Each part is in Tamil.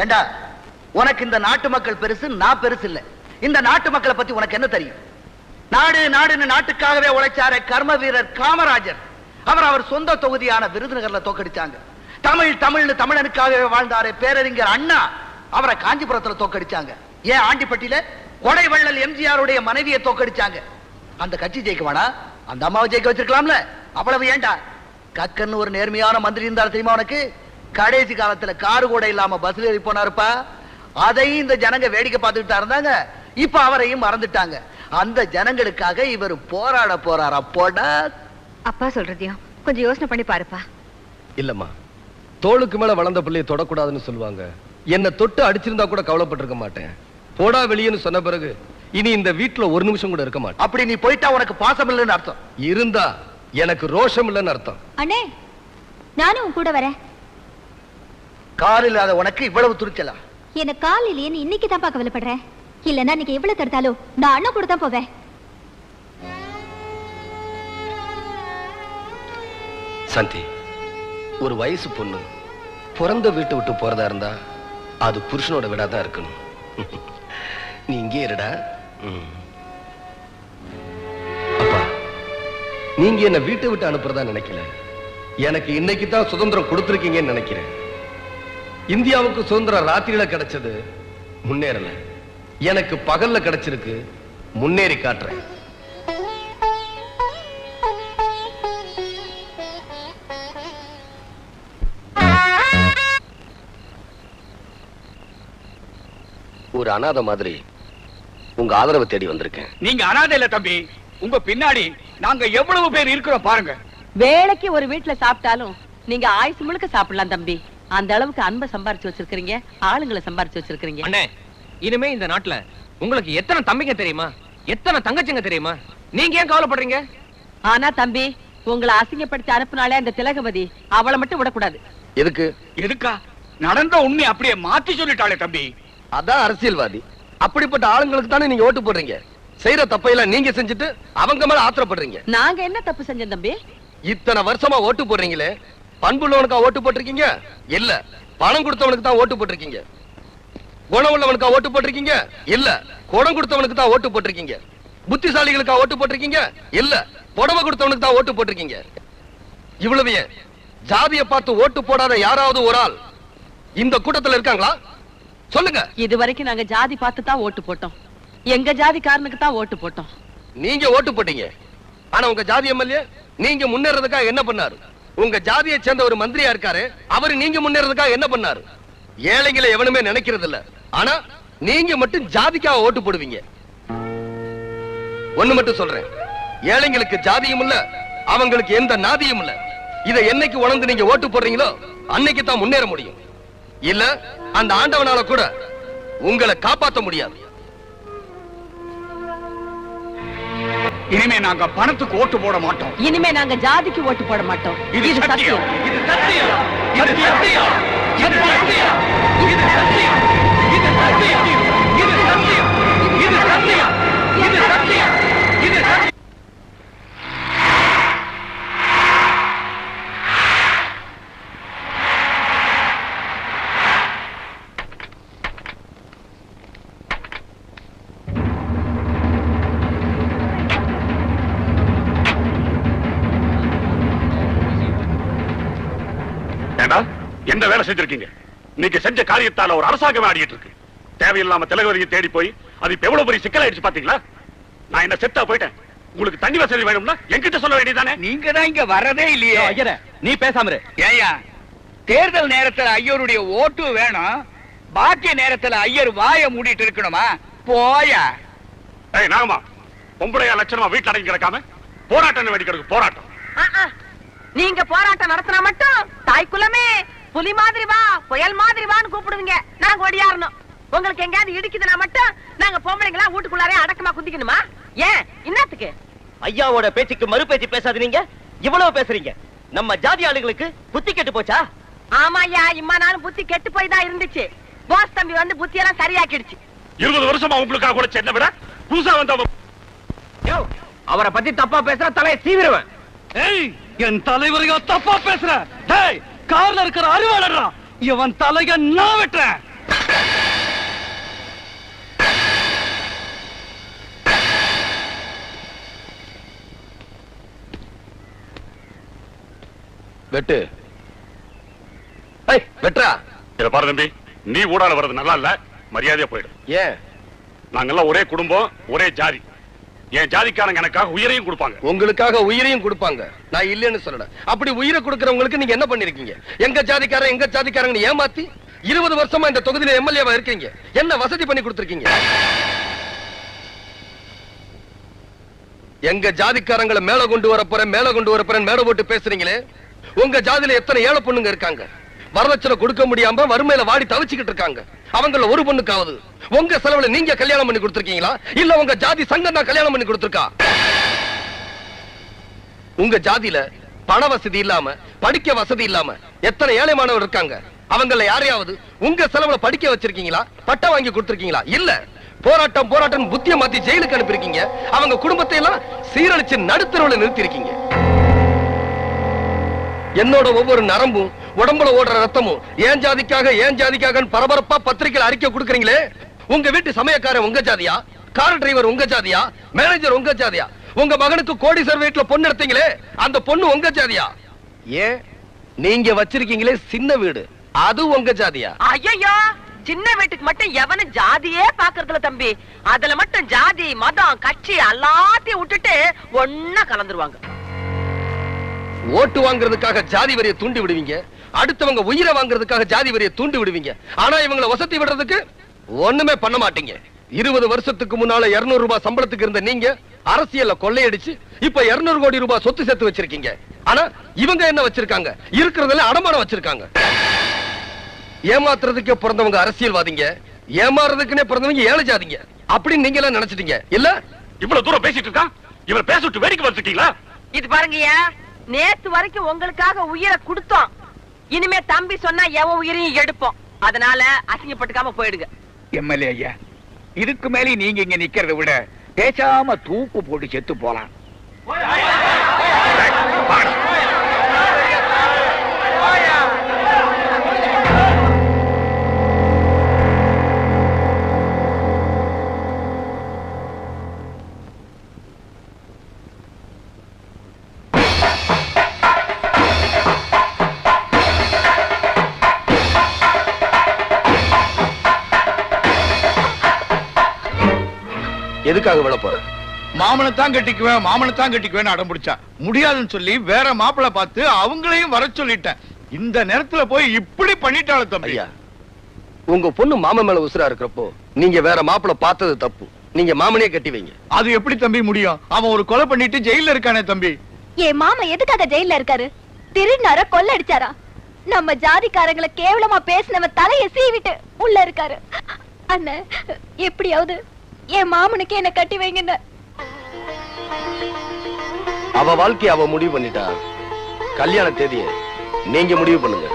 ஏண்டா உனக்கு இந்த நாட்டு மக்கள் பெருசு, நான் பெருசு இல்ல. இந்த நாட்டு மக்களை பத்தி உனக்கு என்ன தெரியும்? நாடு நாடுன்னு நாட்டுக்காகவே உழைச்சார கர்ம வீரர் காமராஜர், அவர் சொந்த தொகுதியான விருதுநகர்ல தோக்கடிச்சாங்க. தமிழ் தமிழ்னு தமிழனுக்காகவே வாழ்ந்தாரே பேரறிஞர் அண்ணா, அவரை காஞ்சிபுரத்துல தோக்கடிச்சாங்க. ஏன் ஆண்டிப்பட்டியில கொடைவள்ளல் எம்ஜிஆருடைய மனைவியை தோக்கடிச்சாங்க. அந்த கட்சி ஜெயிக்க வேணா, அந்த அம்மாவை ஜெயிக்க வச்சிருக்கலாம்ல. அவ்வளவு ஏண்டா? கக்கன்னு ஒரு நேர்மையான மந்திரி இருந்தார் தெரியுமா உனக்கு? கடைசி காலத்துல காரு கூட இல்லாம பஸ்ல ஏறி போனாருப்பா. அதையும் இந்த ஜனங்க வேடிக்கை பார்த்துக்கிட்டா இருந்தாங்க. இப்ப அவரையும் மறந்துட்டாங்க. அந்த ஜனங்களுக்காக இவர் போராட போறாரா? போட அப்பா சொல்றதையும் கொஞ்சம் யோசனை பண்ணி பாருப்பா. இல்லம்மா, தோளுக்கு மேல வளர்ந்த பிள்ளையை தொடக்கூடாதுன்னு சொல்லுவாங்க. என்ன தொட்டு அடிச்சிருந்தா கூட கவலைப்பட்டிருக்க மாட்டேன். போடா வெளியேன்னு சொன்ன பிறகு இனி இந்த வீட்டுல ஒரு நிமிஷம் கூட இருக்க மாட்டேன். அப்படி நீ போயிட்டா உனக்கு பாசம் இல்லைன்னு அர்த்தம். இருந்தா எனக்கு ரோஷம் இல்லைன்னு அர்த்தம். அண்ணே, நானும் உன் கூட வரேன். கால் இல்லாத உனக்கு இவ்வளவு துணிச்சலா? எனக்கு கால் இல்லையேன்னு இன்னைக்கு தான் கவலைப்படுறேன். இல்லன்னா நீங்க எவ்வளவு தடுத்தாலும் நான் அண்ணன் கூட தான் போவேன். சந்தி, ஒரு வயசு பொண்ணு பிறந்த வீட்டை விட்டு போறதா இருந்தா அது புருஷனோட விடாதான் இருக்கணும். நீ இங்கே இருடா. அப்பா, நீங்க என்ன வீட்டை விட்டு அனுப்புறதா நினைக்கல. எனக்கு இன்னைக்கு தான் சுதந்திரம் கொடுத்திருக்கீங்கன்னு நினைக்கிறேன். இந்தியாவுக்கு சுதந்திரம் ராத்திரியில கிடைச்சது, முன்னேறல. எனக்கு பகல்ல கிடைச்சிருக்கு, முன்னேறி காட்டுறேன். ஒரு அனாதை மாதிரி உங்க ஆதரவை தேடி வந்திருக்கேன். நீங்க அனாதை இல்ல தம்பி, உங்க பின்னாடி நாங்க எவ்வளவு பேர் இருக்கிறோம் பாருங்க. வேலைக்கு ஒரு வீட்டுல சாப்பிட்டாலும் நீங்க ஆயுசு முழுக்க சாப்பிடலாம் தம்பி. அந்த அளவுக்கு அன்பை சம்பாரிச்சு வச்சிருக்கீங்க, ஆளுங்களை சம்பாரிச்சு வச்சிருக்கீங்க. அண்ணே, இனிமே இந்த நாட்டுல உங்களுக்கு எத்தனை தம்பிங்க தெரியுமா, எத்தனை தங்கச்சிங்க தெரியுமா? நீங்க ஏன் கவலைப்படுறீங்க? ஆனா தம்பி, உங்களை அசிங்கப்படுத்தி அனுப்புனாலே அந்த திலகவதி, அவளை மட்டும் விடக்கூடாது. எதுக்கு? எதுக்கா? நடந்த உண்மை அப்படியே மாத்தி சொல்லிட்டாளே தம்பி. அதான் அரசியல்வாதி. அப்படிப்பட்ட ஆளுங்களுக்கு தானே நீங்க ஓட்டு போடுறீங்க. செய்யற தப்பையெல்லாம் நீங்க செஞ்சுட்டு அவங்க மேல ஆத்திரப்படுறீங்க. நாங்க என்ன தப்பு செஞ்சோம் தம்பி? இத்தனை வருஷமா ஓட்டு போடுறீங்களே, பண்புள்ளவனுக்கா ஓட்டு போட்டிருக்கீங்க? இல்ல, பணம் கொடுத்தவனுக்கு தான் ஓட்டு போட்டிருக்கீங்க. குணம் உள்ளவனுக்கா ஓட்டு போட்டிருக்கீங்க? இல்ல, குடம் கொடுத்தவனுக்கு தான் ஓட்டு போட்டிருக்கீங்க. புத்திசாலிகளுக்கா ஓட்டு போட்டிருக்கீங்க? இல்ல, புடவை கொடுத்தவனுக்கு தான் ஓட்டு போட்டிருக்கீங்க. இவ்வளவு ஏன்? ஜாதியை பார்த்து ஓட்டு போடாத யாராவது ஒரு ஆள் இந்த கூட்டத்தில் இருக்காங்களா? சொல்லுங்க. இது வரைக்கும் நாங்க ஜாதி பார்த்து தான் ஓட்டு போட்டோம். எங்க ஜாதிக்காரனுக்கு தான் ஓட்டு போட்டோம். நீங்க ஓட்டு போட்டீங்க. ஆனா உங்க ஜாதி எம்எல்ஏ நீங்க முன்னேறதுக்காக என்ன பண்ணாரு? உங்க ஜாதியை சேர்ந்த ஒரு மந்திரியா இருக்காரு, அவரு நீங்க முன்னேறதுக்காக என்ன பண்ணாரு? ஏழைகளை எவனுமே நினைக்கிறது இல்ல. ஆனா நீங்க மட்டும் ஜாதிக்காக ஓட்டு போடுவீங்க. ஒண்ணு மட்டும் சொல்றேன், ஏழைங்களுக்கு ஜாதியும் இல்ல, அவங்களுக்கு எந்த நாதியும் இல்ல. இதை என்னைக்கு உணர்ந்து நீங்க ஓட்டு போடுறீங்களோ அன்னைக்கு தான் முன்னேற முடியும். இல்ல அந்த ஆண்டவனால கூட உங்களை காப்பாற்ற முடியாது. இனிமே நாங்க பணத்துக்கு ஓட்டு போட மாட்டோம். இனிமே நாங்க ஜாதிக்கு ஓட்டு போட மாட்டோம். இது சத்தியம். இது சத்தியம். இது சத்தியம். இது சத்தியம். இது சத்தியம். இது சத்தியம். இது சத்தியம். இது சத்தியம். இது சத்தியம். இது சத்தியம். என்ன வேலை செஞ்சிருக்கீங்க? நீங்க செஞ்ச காரியத்தால ஒரு அரசாங்கம் ஆடிட்டு இருக்கு. தேவையில்லாம திலகவதியை தேடி போய் அது இப்ப எவ்வளவு பெரிய சிக்கலாயிடுச்சு பாத்தீங்களா? நான் என்ன செத்தா போயிட்டேன். உங்களுக்கு தண்ணி வசதி வேணும்னா என்கிட்ட சொல்ல வேண்டியதானே? நீங்க தான் இங்க வரதே இல்லையே. ஐயரே, நீ பேசாம இரு. ஏயா, தேர்தல் நேரத்துல ஐயருடைய ஓட்டு வேணும், பாக்கிய நேரத்துல ஐயர் வாயை மூடிட்டு இருக்கணுமா? போயா. ஏய் நாகமா, பொம்பளையா லட்சணமா வீட்டுல அடங்கி கிடக்காம போராட்டம் வேண்டிக்கிறதுக்கு போராட்டம். நீங்க போராட்டம் நடத்தினா மட்டும் தாய்க்குலமே புலி மாதிரி வா, புயல் மாதிரி வான்னு கூப்பிடுவீங்க. நாங்க ஒடியாரணும். உங்களுக்கு எங்கயாவது இடிக்குதுன்னா மட்டும் நாங்க பொம்பளைங்களா வீட்டுக்குள்ளாரே அடக்கமா குந்திக்கணுமா? ஏன் இன்னத்துக்கு? ஐயாவோட பேச்சுக்கு மறு பேச்சு பேசாது. நீங்க இவ்வளவு பேசுறீங்க. நம்ம ஜாதி ஆளுங்களுக்கு புத்தி கெட்டு போச்சா? ஆமாயா, இம்மா நாளும் புத்தி கெட்டு போய் தான் இருந்துச்சு. போஸ் தம்பி வந்து புத்தி எல்லாம் சரியாக்கிடுச்சு. 20 வருஷமா உங்களுக்காக கூட சென்ன விட புதுசா வந்தவன் அவரை பத்தி தப்பா பேசுற தலையை சீவிடுவேன். ஏய், என் தலைவரையோ தப்பா பேசுற? டேய், கார்ல இருக்கிற அருவாளடா, இவன் தலைய நான் வெட்டுறேன். வெட்டு. வெட்றா. இத பாரு தம்பி, நீ ஊடால வர்றது நல்லா இல்ல, மரியாதையா போயிடு. ஏன்? நாங்கெல்லாம் ஒரே குடும்பம், ஒரே ஜாதி. என் ஜாதிக்காரங்க எனக்காக உயிரையும் கொடுப்பாங்க. உங்களுக்காக உயிரையும் கொடுப்பாங்க, நான் இல்லைன்னு சொல்லல. அப்படி உயிரை கொடுக்கறவங்களுக்கு நீங்க என்ன பண்ணிருக்கீங்க? எங்க ஜாதிக்காரங்க ஏமாத்தி 20 வருஷமா இந்த தொகுதியில எம்எல்ஏவா இருக்கீங்க. என்ன வசதி பண்ணி கொடுத்திருக்கீங்க? எங்க ஜாதிக்காரங்களை மேல கொண்டு வரப்போறேன் மேல போட்டு பேசுறீங்களே. உங்க ஜாதியில எத்தனை ஏழை பொண்ணுங்க இருக்காங்க, வரதட்சணை கொடுக்க முடியாம வறுமையில வாடி தவிச்சுக்கிட்டு இருக்காங்க. அவங்கள ஒரு பொண்ணுக்காவது உங்க செலவுல நீங்க கல்யாணம் பண்ணி கொடுத்திருக்கீங்களா, இல்ல உங்க ஜாதி சங்கம் தான் கல்யாணம் பண்ணி கொடுத்திருக்கா? உங்க ஜாதியில பண வசதி இல்லாம, படிக்க வசதி இல்லாம எத்தனை ஏழை மாணவர் இருக்காங்க. அவங்கள யாரையாவது உங்க செலவுல படிக்க வச்சிருக்கீங்களா, பட்டம் வாங்கி கொடுத்திருக்கீங்களா? இல்ல, போராட்டம் புத்திய மாத்தி ஜெயிலுக்கு அனுப்பியிருக்கீங்க. அவங்க குடும்பத்தை எல்லாம் சீரழிச்சு நடுத்தரவுல நிறுத்திருக்கீங்க. என்னோட ஒவ்வொரு நரம்பும் உடம்புல ஓடுற ரத்தமும் ஏன் ஜாதிக்காக பரபரப்பா பத்திரிகையில் அறிக்கை கொடுக்கறீங்களே. உங்க வீட்டு சமயக்காரன் உங்க ஜாதியா, கார் டிரைவர் உங்க ஜாதியா, மேனேஜர் உங்க ஜாதியா? உங்க மகனுக்கு கோடீஸ்வரர் வீட்டுல பொண்ணு எடுத்தீங்களே, அந்த பொண்ணு உங்க ஜாதியா? ஏன் நீங்க வச்சிருக்கீங்களே சின்ன வீடு, அது உங்க ஜாதியா? ஐயோ, சின்ன வீட்டுக்கு மட்டும் எவனும் ஜாதியே பாக்குறதுல தம்பி. அதுல மட்டும் ஜாதி மதம் கட்சி எல்லாத்தையும் விட்டுட்டு ஒன்னா கலந்துருவாங்க. ஓட்டு வாங்குறதுக்காக ஜாதி வரியை தூண்டி விடுவீங்க, அடுத்தவங்க உயிரை வாங்குறதுக்காக ஜாதி வரியை தூண்டி விடுவீங்க. ஆனா இவங்களை வசதி விடுறதுக்கு ஒண்ணுமே பண்ண மாட்டீங்க. 20 வருஷத்துக்கு முன்னால 200 ரூபாய் சம்பளத்துக்கு இருந்த நீங்க அரசியல்ல கொள்ளையடிச்சு இப்ப 200 கோடி ரூபாய் சொத்து சேர்த்து வச்சிருக்கீங்க. ஆனா இவங்க என்ன வச்சிருக்காங்க? இருக்கிறதுல அடமானம் வச்சிருக்காங்க. ஏமாத்துறதுக்கே பிறந்தவங்க அரசியல்வாதிங்க, ஏமாறதுக்குன்னே பிறந்தவங்க ஏழை ஜாதிங்க அப்படின்னு நீங்க எல்லாம் நினைச்சிட்டீங்க இல்ல? இவ்வளவு தூரம் பேசிட்டு இருக்கான், இவன் பேசிட்டு வேடிக்கை பார்த்துட்டீங்களா? இது பாருங்கய்யா, நேத்து வரைக்கும் உங்களுக்காக உயிரை கொடுத்தோம். இனிமே தம்பி சொன்னா எவன் உயிரையும் எடுப்போம். அதனால அசிங்கப்பட்டுக்காம போயிடுங்க. எம்எல்ஏ ஐயா, இதுக்கு மேலே நீங்க இங்க நிக்கிறத விட பேசாம தூக்கு போட்டு செத்து போலாம். எதுக்காக விட போற? மாமனத்தான் கட்டிக்குவேன் அடம் பிடிச்சா முடியாதுன்னு சொல்லி வேற மாப்பிள்ளை பார்த்து அவங்களையும் வர சொல்லிட்டேன். இந்த நேரத்துல போய் இப்படி பண்ணிட்டாள தம்பி. ஐயா, உங்க பொண்ணு மாமன் மேல உசுரா இருக்கிறப்போ நீங்க வேற மாப்பிள்ளை பார்த்தது தப்பு. நீங்க மாமனே கட்டி வைங்க. அது எப்படி தம்பி முடியும்? அவன் ஒரு கொலை பண்ணிட்டு ஜெயில இருக்கானே தம்பி. என் மாமா எதுக்காக ஜெயில இருக்காரு? திருநார கொள்ளடிச்சாரா? நம்ம ஜாதிக்காரங்களை கேவலமா பேசினவன் தலைய சீவிட்டு உள்ள இருக்காரு. அண்ணன் எப்படியாவது என் மாமனுக்கு என்ன கட்டி வைங்க. அவ வாழ்க்கைய அவ முடிவு பண்ணிட்டா, கல்யாண தேதிய நீங்க முடிவு பண்ணுங்க.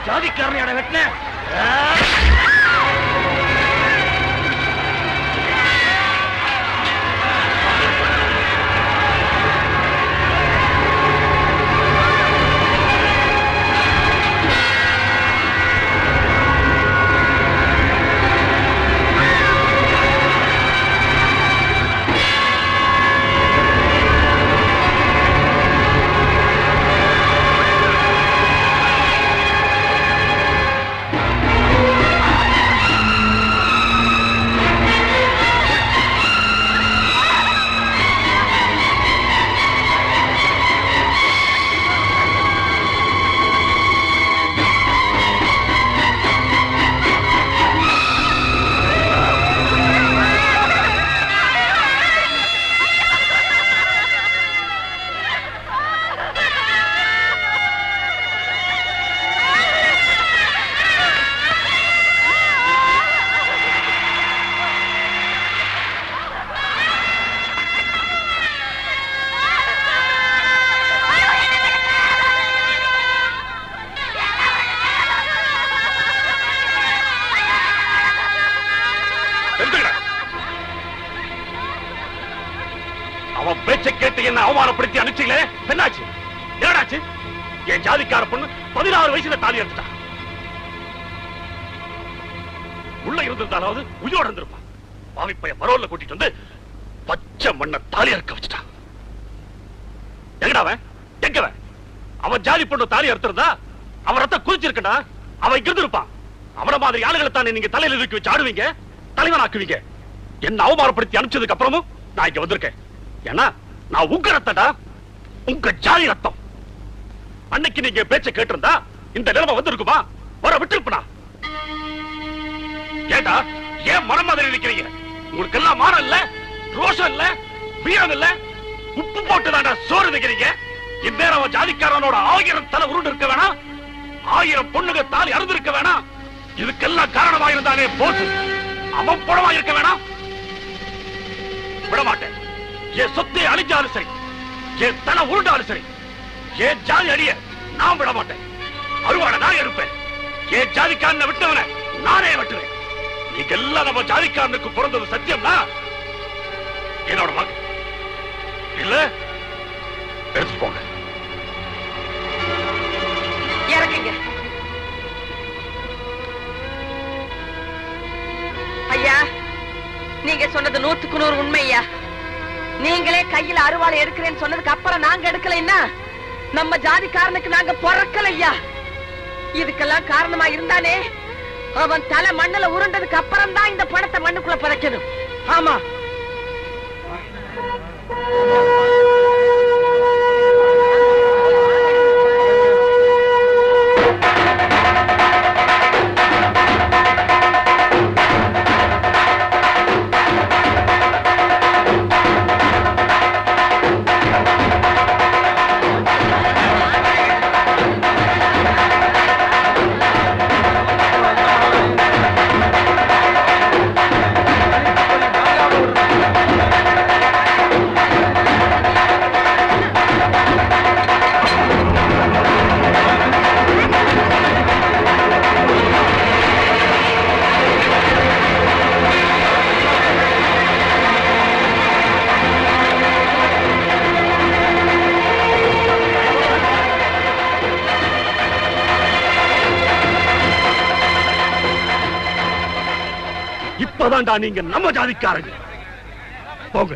ஜாதிக்காரனையோட வெட்டின என்னாச்சு? என் ஜாதிக்கார பொண்ணு 16 வயசுல தாலி எடுத்துட்டா. உள்ள இருந்திருந்தாலாவது உயிரோட இருந்திருப்பான். பாவிப்பைய மரோல்ல கூட்டிட்டு வந்து பச்சை மண்ண தாலி அறுக்க வச்சுட்டான். எங்கடாவன்? எங்கவன்? அவன் ஜாதி பொண்ணு தாலி அறுத்திருந்தா அவன் ரத்தம் குதிச்சிருக்கடா. அவன் இங்க இருந்திருப்பான். அவன மாதிரி ஆளுகளை தானே நீங்க தலையில தூக்கி வச்சு ஆடுவீங்க, தலைவனாக்குவீங்க. என்ன அவமானப்படுத்தி அனுப்பிச்சதுக்கு அப்புறமும் நான் இங்க வந்திருக்கேன். ஏன்னா நான் உங்க ரத்தடா, உங்க ஜாதி ரத்தம். அன்னைக்கு நீங்க பேச்ச கேட்டிருந்தா இந்த நிலைமை வந்திருக்குமா? வர விட்டுருப்பா. ஏண்டா ஏன் மரம் மாதிரி நிக்கிறீங்க? உங்களுக்கு எல்லாம் மானம் இல்ல, ரோஷம் இல்ல, வீரம் இல்ல, உப்பு போட்டு தாண்டா சோறு நிக்கிறீங்க. இந்நேரம் ஜாதிக்காரனோட 1000 தலை உருண்டு இருக்க வேணாம், 1000 பொண்ணுங்க தாலி அறுந்திருக்க வேணாம். இதுக்கெல்லாம் காரணமாக இருந்தானே போஸ், அவன் புறமா இருக்க வேணாம். விடமாட்டேன். என் சொத்தை அழிஞ்சாலும் சரி, என் தலை உருண்டாலும் சரி, என் ஜாதி அடிய நான் விட மாட்டேன். அருவாட நான் எடுப்பேன். என் ஜாதிக்காரனை விட்டவனை நானே வெட்டுவேன். நீங்க எல்லாம் நம்ம ஜாதிக்காரனுக்கு பிறந்தது சத்தியம்னா என்னோட மகன் இல்ல எடுத்து போங்க. இறங்குங்க ஐயா. நீங்க சொன்னது 100க்கு 100 உண்மை ஐயா. நீங்களே கையில அருவாளை எடுக்கிறேன்னு சொன்னதுக்கு அப்புறம் நாங்க எடுக்கலைன்னா நம்ம ஜாதிக்காரனுக்கு நாங்க பிறக்கல ஐயா. இதுக்கெல்லாம் காரணமா இருந்தானே அவன் தலை மண்ணுல உருண்டதுக்கு அப்புறம் தான் இந்த பணத்தை மண்ணுக்குள்ள புதைக்கணும். ஆமா. இப்பதான்டா நீங்க நம்ம ஜாதிக்காரங்க. போங்க.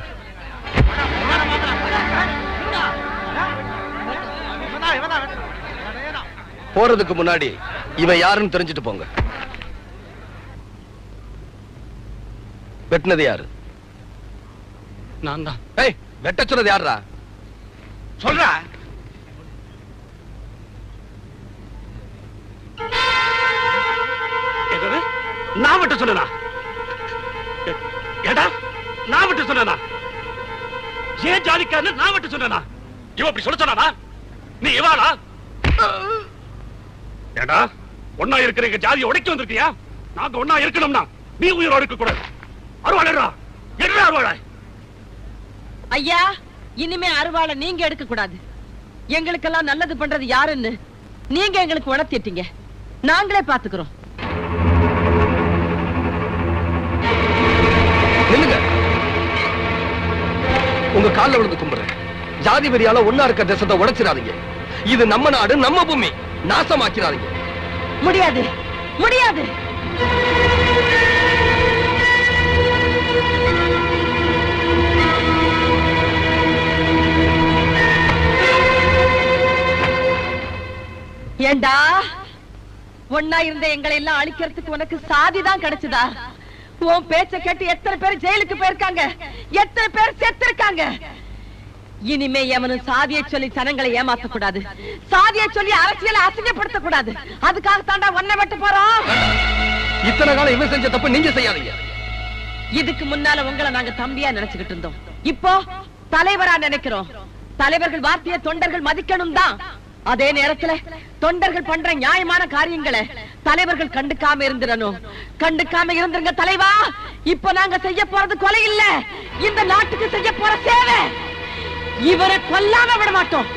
போறதுக்கு முன்னாடி இவன் யாருன்னு தெரிஞ்சுட்டு போங்க. வெட்டினது யாரு? நான் தான். ஏய், வெட்ட சொன்னது யாருடா? சொல்ற. நான் விட்டு சொன்னா? ஏடா நான் விட்டு சொன்னா? ஏன் ஜாதிக்காரன் நான் விட்டு சொன்னா? இவ அப்படி சொல்ல சொன்னா? நீ இவாளா? ஏடா ஒன்னா இருக்கிற ஜாதியை உடைக்க வந்திருக்கியா? நாங்க ஒன்னா இருக்கணும்னா நீ உயிரோடு இருக்க கூடாது. அருவாளா என்ன அருவாளா? ஐயா, இனிமே அருவாளை நீங்க எடுக்க கூடாது. எங்களுக்கெல்லாம் நல்லது பண்றது யாருன்னு நீங்க எங்களுக்கு உணர்த்திட்டீங்க. நாங்களே பாத்துக்கிறோம். உங்க கால்ல விழுந்து கும்பிடுறேன். ஜாதி வெறியால ஒன்னா இருக்க தேசத்தை உடைச்சிடாதீங்க. இது நம்ம நாடு, நம்ம பூமி. நாசமாக்கிறாதீங்க. முடியாது, முடியாது. ஏண்டா ஒன்னா இருந்த எங்களை எல்லாம் அழிக்கிறதுக்கு உனக்கு சாதிதான் கிடைச்சதா? உன் பேச்ச கேட்டு எத்தனை பேர் ஜெயிலுக்கு போயிருக்காங்க, எத்தனை பேர் செத்திருக்காங்க. இனிமே எவனும் சாதியை சொல்லி ஜனங்களை ஏமாத்த கூடாது, சாதியை சொல்லி அரசியலை அசிங்கப்படுத்த கூடாது. அதுக்காக தாண்டா ஒன்ன வெட்ட போறோம். இத்தனை காலம் இவன் செஞ்ச தப்பு நீங்க செய்யாதீங்க. இதுக்கு முன்னால உங்களை நாங்க தம்பியா நினைச்சுக்கிட்டு இருந்தோம். இப்போ தலைவரா நினைக்கிறோம். தலைவர்கள் வார்த்தையை தொண்டர்கள் மதிக்கணும் தான். அதே நேரத்துல தொண்டர்கள் பண்ற நியாயமான காரியங்களை தலைவர்கள் கண்டுக்காம இருந்துடணும். கண்டுக்காம இருந்துருங்க தலைவா. இப்ப நாங்க செய்ய போறது கொலை இல்ல, இந்த நாட்டுக்கு செய்ய போற சேவை. இவரை கொல்லாம விட மாட்டோம்.